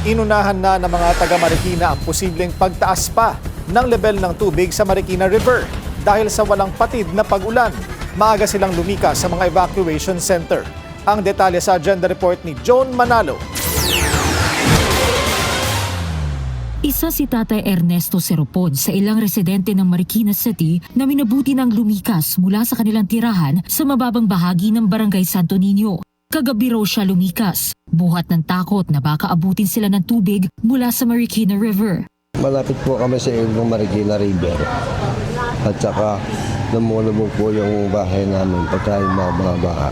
Inunahan na ng mga taga-Marikina ang posibleng pagtaas pa ng level ng tubig sa Marikina River dahil sa walang patid na pag-ulan. Maaga silang lumikas sa mga evacuation center. Ang detalye sa agenda report ni Joan Manalo. Isa si Tatay Ernesto Seropon sa ilang residente ng Marikina City na minabuti ng lumikas mula sa kanilang tirahan sa mababang bahagi ng Barangay Santo Niño. Kagabi raw siya lumikas, buhat ng takot na baka abutin sila ng tubig mula sa Marikina River. Malapit po kami sa ilong Marikina River at saka lumulubog po yung bahay namin pagka yung mga baha.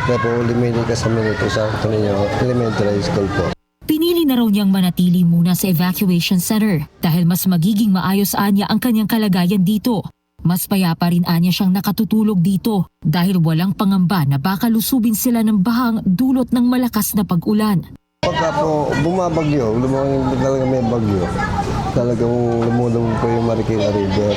Kaya po limitin kami nito sa Santo Niño Elementary School po. Pinili na raw niyang manatili muna sa evacuation center dahil mas magiging maayos anya ang kanyang kalagayan dito. Mas payapa rin anya siyang nakatutulog dito dahil walang pangamba na baka lusubin sila ng bahang dulot ng malakas na pag-ulan. Pagka po bumabagyo, talaga may bagyo, talagang lumulubog po yung Marikina River.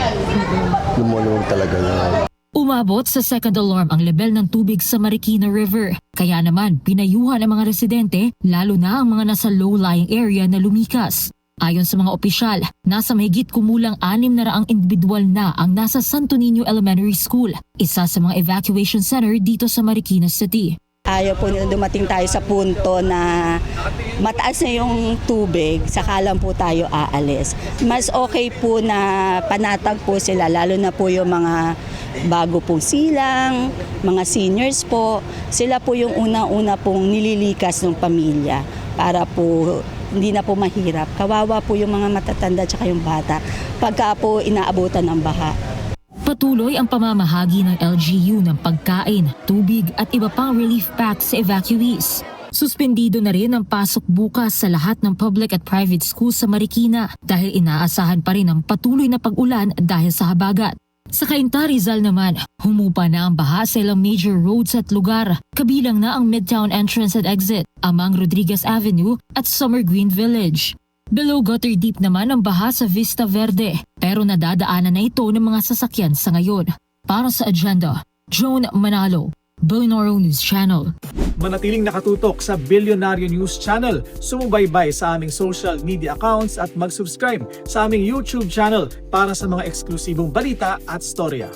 Lumulubog talaga yan. Umabot sa second alarm ang level ng tubig sa Marikina River. Kaya naman, pinayuhan ang mga residente, lalo na ang mga nasa low-lying area na lumikas. Ayon sa mga opisyal, nasa mahigit kumulang 600 individual na ang nasa Santo Niño Elementary School, isa sa mga evacuation center dito sa Marikina City. Ayaw po nila dumating tayo sa punto na mataas na yung tubig, saka lang po tayo aalis. Mas okay po na panatag po sila, lalo na po yung mga bago pong silang, mga seniors po. Sila po yung unang-una pong nililikas ng pamilya para po hindi na po mahirap. Kawawa po yung mga matatanda at yung bata pagka po inaabutan ng baha. Patuloy ang pamamahagi ng LGU ng pagkain, tubig at iba pang relief packs sa evacuees. Suspendido na rin ang pasok bukas sa lahat ng public at private schools sa Marikina dahil inaasahan pa rin ang patuloy na pag-ulan dahil sa habagat. Sa Cainta, Rizal naman, humupa na ang baha sa ilang major roads at lugar, kabilang na ang Midtown Entrance at Exit, Amang Rodriguez Avenue at Summer Green Village. Below gutter deep naman ang baha sa Vista Verde, pero nadadaanan na ito ng mga sasakyan sa ngayon. Para sa agenda, Joan Manalo, Billionaire News Channel. Manatiling nakatutok sa Billionaire News Channel. Sumubaybay sa aming social media accounts at mag-subscribe sa aming YouTube channel para sa mga eksklusibong balita at storya.